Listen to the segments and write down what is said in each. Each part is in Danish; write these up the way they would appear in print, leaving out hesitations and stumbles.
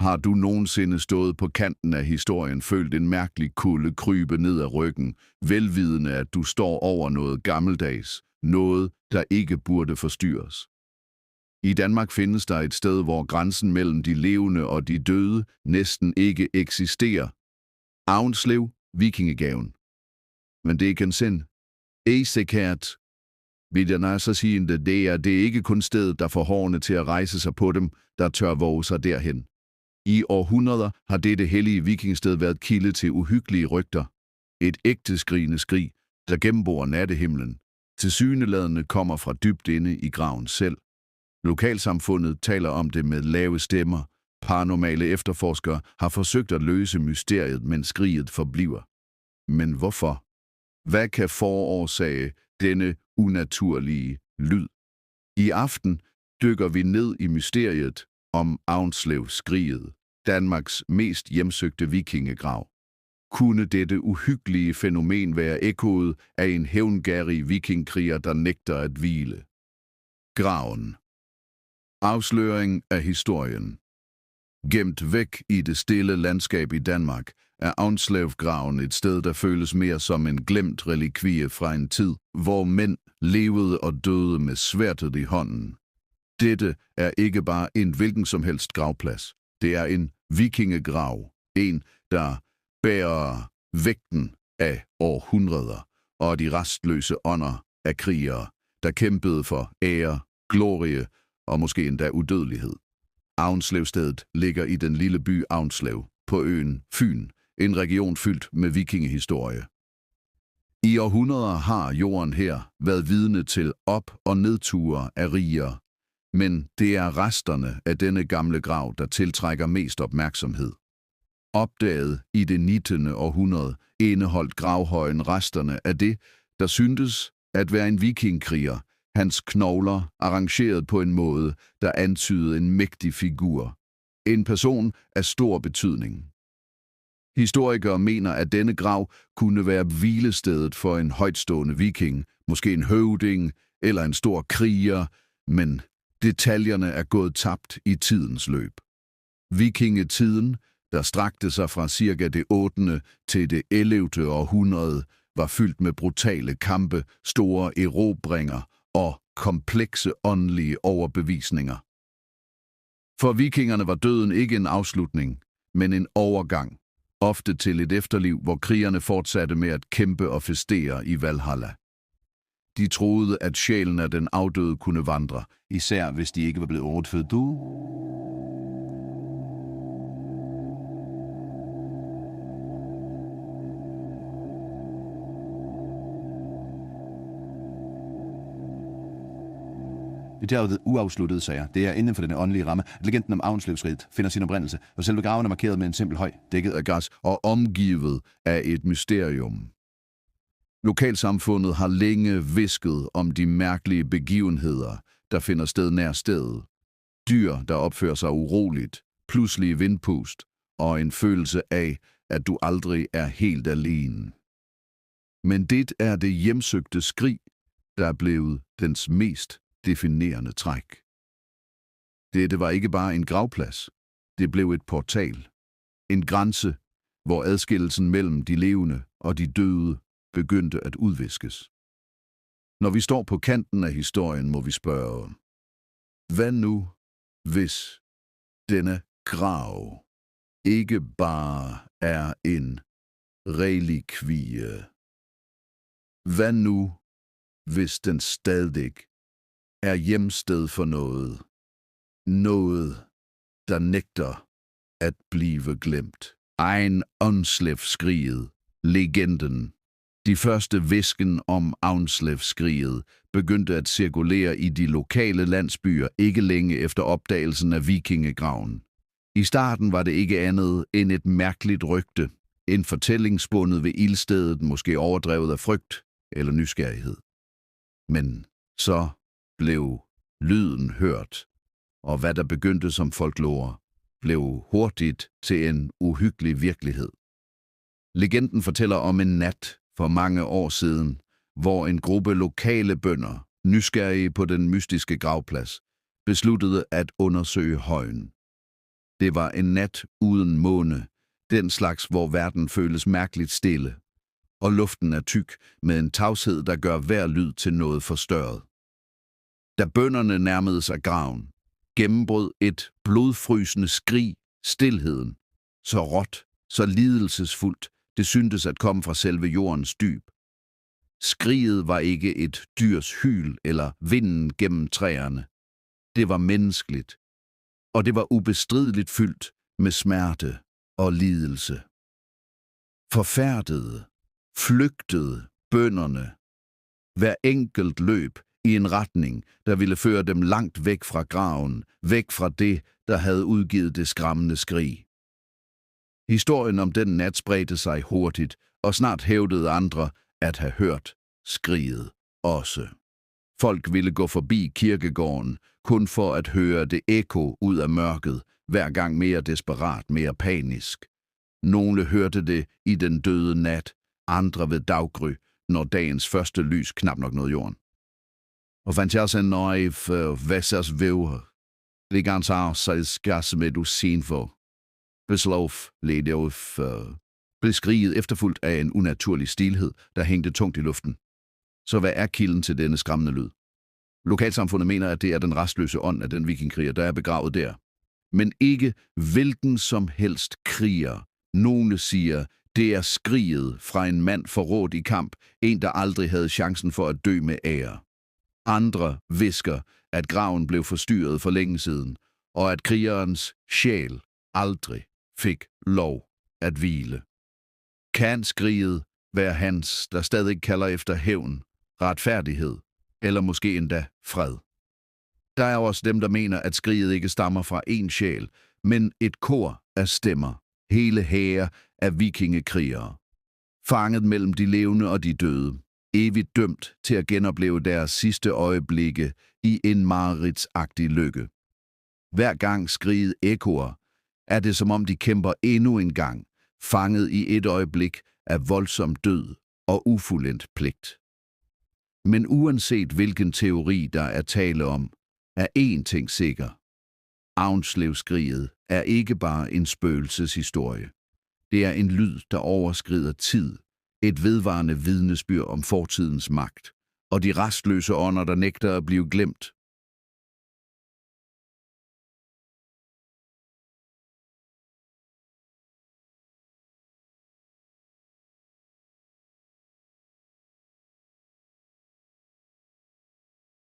Har du nogensinde stået på kanten af historien, følt en mærkelig kulde krybe ned ad ryggen, velvidende at du står over noget gammeldags, noget, der ikke burde forstyrres? I Danmark findes der et sted, hvor grænsen mellem de levende og de døde næsten ikke eksisterer. Avnslev, Vikingegaven. Men det kan sind. Sikkert. Det er ikke kun stedet, der får hårene til at rejse sig på dem, der tør våge sig derhen. I århundreder har dette hellige vikingsted været kilde til uhyggelige rygter. Et ægte skrigende skrig, der gennembor nattehimlen, tilsyneladende kommer fra dybt inde i graven selv. Lokalsamfundet taler om det med lave stemmer. Paranormale efterforskere har forsøgt at løse mysteriet, men skriget forbliver. Men hvorfor? Hvad kan forårsage denne unaturlige lyd? I aften dykker vi ned i mysteriet om Avnslev-skriget, Danmarks mest hjemsøgte vikingegrav. Kunne dette uhyggelige fænomen være ekkoet af en hævngerrig vikingkriger, der nægter at hvile? Graven. Afsløring af historien. Gemt væk i det stille landskab i Danmark, er Avnslev-graven et sted, der føles mere som en glemt relikvie fra en tid, hvor mænd levede og døde med sværdet i hånden. Dette er ikke bare en hvilken som helst gravplads. Det er en vikingegrav, en, der bærer vægten af århundreder og de restløse ånder af krigere, der kæmpede for ære, glorie og måske endda udødelighed. Avnslevstedet ligger i den lille by Avnslev på øen Fyn, en region fyldt med vikingehistorie. I århundreder har jorden her været vidne til op- og nedture af riger, men det er resterne af denne gamle grav, der tiltrækker mest opmærksomhed. Opdaget i det 19. århundrede indeholdt gravhøjen resterne af det, der syntes at være en vikingkriger, hans knogler arrangeret på en måde, der antydede en mægtig figur. En person af stor betydning. Historikere mener, at denne grav kunne være hvilestedet for en højtstående viking, måske en høvding eller en stor kriger, men detaljerne er gået tabt i tidens løb. Vikingetiden, der strakte sig fra cirka det 8. til det 11. århundrede, var fyldt med brutale kampe, store erobringer og komplekse åndelige overbevisninger. For vikingerne var døden ikke en afslutning, men en overgang, ofte til et efterliv, hvor krigerne fortsatte med at kæmpe og festere i Valhalla. De troede, at sjælen af den afdøde kunne vandre, især hvis de ikke var blevet overfødt. Det er uafsluttede sager. Det er inden for den åndelige ramme, at legenden om Avnslevsriget finder sin oprindelse, og selve graven er markeret med en simpel høj, dækket af gas og omgivet af et mysterium. Lokalsamfundet har længe hvisket om de mærkelige begivenheder, der finder sted nær stedet. Dyr, der opfører sig uroligt, pludselige vindpust og en følelse af, at du aldrig er helt alene. Men det er det hjemsøgte skrig, der er blevet dens mest definerende træk. Dette var ikke bare en gravplads. Det blev et portal. En grænse, hvor adskillelsen mellem de levende og de døde begyndte at udviskes. Når vi står på kanten af historien, må vi spørge, hvad nu, hvis denne grav ikke bare er en relikvie? Hvad nu, hvis den stadig er hjemsted for noget? Noget, der nægter at blive glemt. Avnslev-skriget, legenden. De første hvisken om Avnslev-skriget begyndte at cirkulere i de lokale landsbyer ikke længe efter opdagelsen af vikingegraven. I starten var det ikke andet end et mærkeligt rygte, en fortælling spundet ved ildstedet, måske overdrevet af frygt eller nysgerrighed. Men så blev lyden hørt, og hvad der begyndte som folklore, blev hurtigt til en uhyggelig virkelighed. Legenden fortæller om en nat for mange år siden, hvor en gruppe lokale bønder, nysgerrige på den mystiske gravplads, besluttede at undersøge højen. Det var en nat uden måne, den slags, hvor verden føles mærkeligt stille, og luften er tyk med en tavshed, der gør hver lyd til noget forstørret. Da bønderne nærmede sig graven, gennembrød et blodfrysende skrig stilheden, så råt, så lidelsesfuldt, det syntes at komme fra selve jordens dyb. Skriget var ikke et dyrs hyl eller vinden gennem træerne. Det var menneskeligt, og det var ubestrideligt fyldt med smerte og lidelse. Forfærdede, flygtede bønderne. Hver enkelt løb i en retning, der ville føre dem langt væk fra graven, væk fra det, der havde udgivet det skræmmende skrig. Historien om den nat spredte sig hurtigt, og snart hævdede andre at have hørt skriget også. Folk ville gå forbi kirkegården, kun for at høre det ekko ud af mørket, hver gang mere desperat, mere panisk. Nogle hørte det i den døde nat, andre ved daggry, når dagens første lys knap nok nåede jorden. Og fandt jeg nøje for væssers væver, det ganske afsæt skasse med usinfo. Beslov ledte ud for. Blev skriget efterfulgt af en unaturlig stilhed, der hængte tungt i luften. Så hvad er kilden til denne skræmmende lyd? Lokalsamfundet mener, at det er den rastløse ånd af den vikingkriger, der er begravet der. Men ikke hvilken som helst kriger. Nogle siger, det er skriget fra en mand forrådt i kamp, en der aldrig havde chancen for at dø med ære. Andre hvisker, at graven blev forstyrret for længe siden, og at krigerens sjæl aldrig fik lov at hvile. Kan skriget være hans, der stadig kalder efter hævn, retfærdighed, eller måske endda fred? Der er også dem, der mener, at skriget ikke stammer fra én sjæl, men et kor af stemmer, hele hære af vikingekrigere, fanget mellem de levende og de døde, evigt dømt til at genopleve deres sidste øjeblikke i en mareridtsagtig lykke. Hver gang skriget ekkoer, er det som om de kæmper endnu en gang, fanget i et øjeblik af voldsom død og ufuldendt pligt. Men uanset hvilken teori der er tale om, er én ting sikker. Aunslevskriget er ikke bare en spøgelseshistorie. Det er en lyd, der overskrider tid, et vedvarende vidnesbyrd om fortidens magt, og de rastløse ånder, der nægter at blive glemt.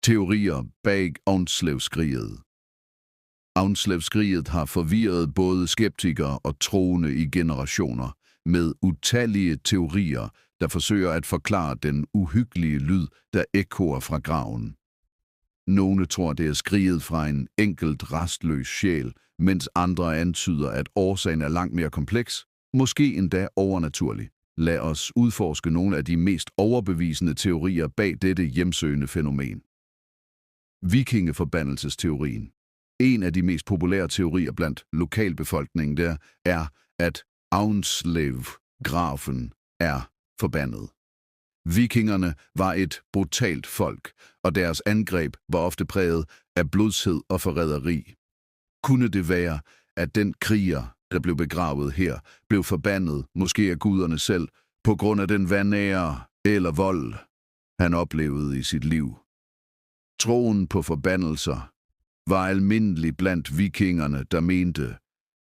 Teorier bag Aunslevskriget. Aunslevskriget har forvirret både skeptikere og troende i generationer med utallige teorier, der forsøger at forklare den uhyggelige lyd, der ekkoer fra graven. Nogle tror, det er skriget fra en enkelt rastløs sjæl, mens andre antyder, at årsagen er langt mere kompleks, måske endda overnaturlig. Lad os udforske nogle af de mest overbevisende teorier bag dette hjemsøgende fænomen. Vikingeforbandelsesteorien. En af de mest populære teorier blandt lokalbefolkningen der er, at Aunslev-graven er forbandet. Vikingerne var et brutalt folk, og deres angreb var ofte præget af blodshed og forræderi. Kunne det være, at den kriger, der blev begravet her, blev forbandet, måske af guderne selv, på grund af den vanære eller vold, han oplevede i sit liv? Troen på forbandelser var almindelig blandt vikingerne, der mente,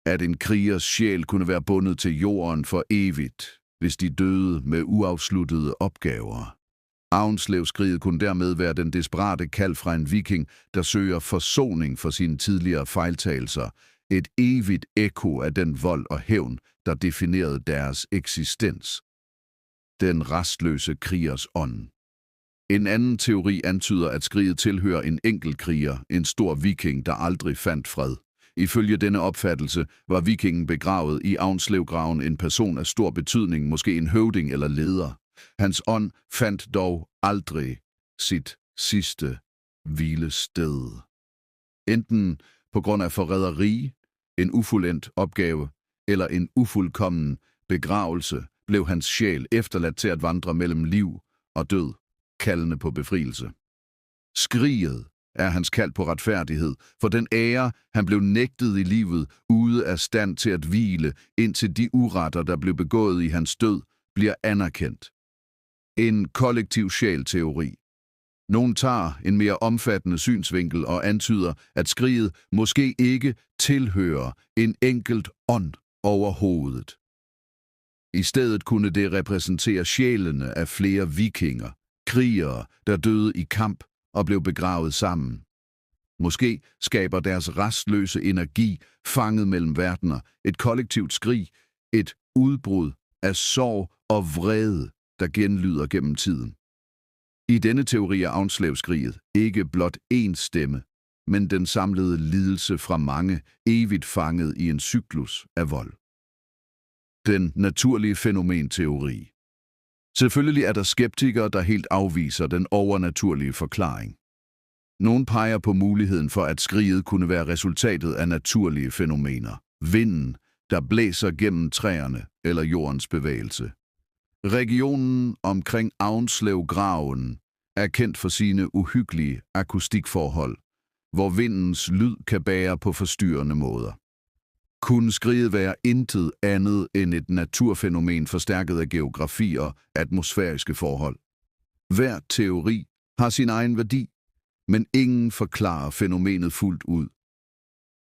at en krigers sjæl kunne være bundet til jorden for evigt, hvis de døde med uafsluttede opgaver. Aunslevskriget kunne dermed være den desperate kald fra en viking, der søger forsoning for sine tidligere fejltagelser, et evigt ekko af den vold og hævn, der definerede deres eksistens. Den rastløse krigers ånd. En anden teori antyder, at skriget tilhører en enkelt kriger, en stor viking, der aldrig fandt fred. Ifølge denne opfattelse var vikingen begravet i Aunslevgraven en person af stor betydning, måske en høvding eller leder. Hans ånd fandt dog aldrig sit sidste hvilested. Enten på grund af forræderi, en ufuldendt opgave eller en ufuldkommen begravelse, blev hans sjæl efterladt til at vandre mellem liv og død, kaldende på befrielse. Skriget er hans kald på retfærdighed, for den ære, han blev nægtet i livet, ude af stand til at hvile, indtil de uretter, der blev begået i hans død, bliver anerkendt. En kollektiv sjælteori. Nogen tager en mere omfattende synsvinkel og antyder, at skriget måske ikke tilhører en enkelt ånd overhovedet. I stedet kunne det repræsentere sjælene af flere vikinger, krigere, der døde i kamp og blev begravet sammen. Måske skaber deres restløse energi, fanget mellem verdener, et kollektivt skrig, et udbrud af sorg og vrede, der genlyder gennem tiden. I denne teori er Aunslev-skriget ikke blot én stemme, men den samlede lidelse fra mange, evigt fanget i en cyklus af vold. Den naturlige fænomenteori. Selvfølgelig er der skeptikere, der helt afviser den overnaturlige forklaring. Nogen peger på muligheden for, at skriget kunne være resultatet af naturlige fænomener. Vinden, der blæser gennem træerne, eller jordens bevægelse. Regionen omkring Aunslev-graven er kendt for sine uhyggelige akustikforhold, hvor vindens lyd kan bære på forstyrrende måder. Kunne skriget være intet andet end et naturfænomen forstærket af geografi og atmosfæriske forhold? Hver teori har sin egen værdi, men ingen forklarer fænomenet fuldt ud.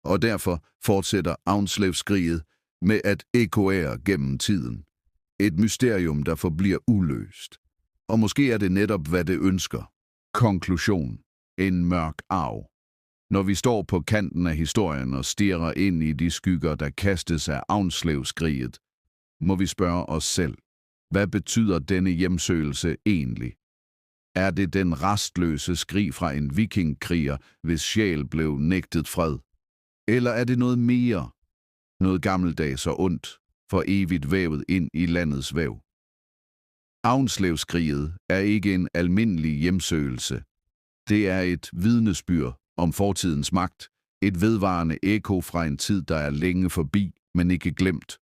Og derfor fortsætter Aunslev-skriget med at ekoere gennem tiden. Et mysterium, der forbliver uløst. Og måske er det netop, hvad det ønsker. Konklusion. En mørk arv. Når vi står på kanten af historien og stirrer ind i de skygger, der kastes af Aunslev-skriget, må vi spørge os selv, hvad betyder denne hjemsøgelse egentlig? Er det den rastløse skrig fra en vikingkriger, hvis sjæl blev nægtet fred? Eller er det noget mere, noget gammeldags og ondt, for evigt vævet ind i landets væv? Aunslev-skriget er ikke en almindelig hjemsøgelse. Det er et vidnesbyrd om fortidens magt, et vedvarende ekko fra en tid, der er længe forbi, men ikke glemt.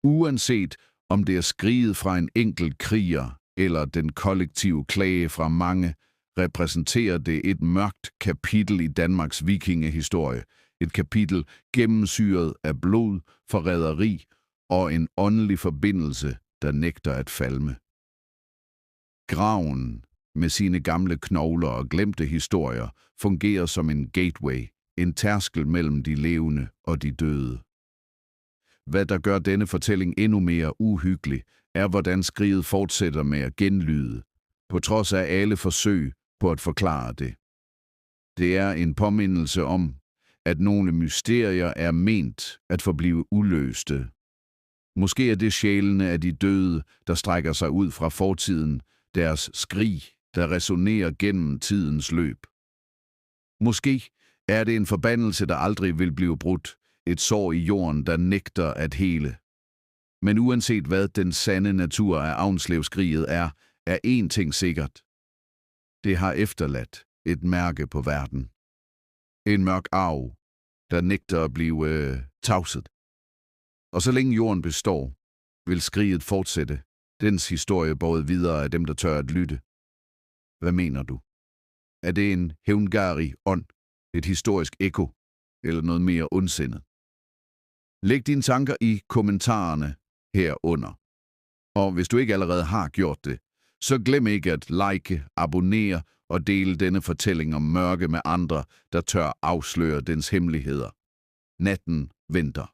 Uanset om det er skriget fra en enkelt kriger eller den kollektive klage fra mange, repræsenterer det et mørkt kapitel i Danmarks vikingehistorie, et kapitel gennemsyret af blod, forræderi og en åndelig forbindelse, der nægter at falme. Graven, med sine gamle knogler og glemte historier, fungerer som en gateway, en tærskel mellem de levende og de døde. Hvad der gør denne fortælling endnu mere uhyggelig, er hvordan skriget fortsætter med at genlyde, på trods af alle forsøg på at forklare det. Det er en påmindelse om, at nogle mysterier er ment at forblive uløste. Måske er det sjælene af de døde, der strækker sig ud fra fortiden, deres skrig, der resonerer gennem tidens løb. Måske er det en forbandelse, der aldrig vil blive brudt, et sår i jorden, der nægter at hele. Men uanset hvad den sande natur af Aunslev-skriget er én ting sikkert. Det har efterladt et mærke på verden. En mørk arv, der nægter at blive tavset. Og så længe jorden består, vil skriget fortsætte, dens historie båret videre af dem, der tør at lytte. Hvad mener du? Er det en hævngarig ånd, et historisk ekko, eller noget mere ondsindet? Læg dine tanker i kommentarerne herunder. Og hvis du ikke allerede har gjort det, så glem ikke at like, abonnere og dele denne fortælling om mørke med andre, der tør afsløre dens hemmeligheder. Natten venter.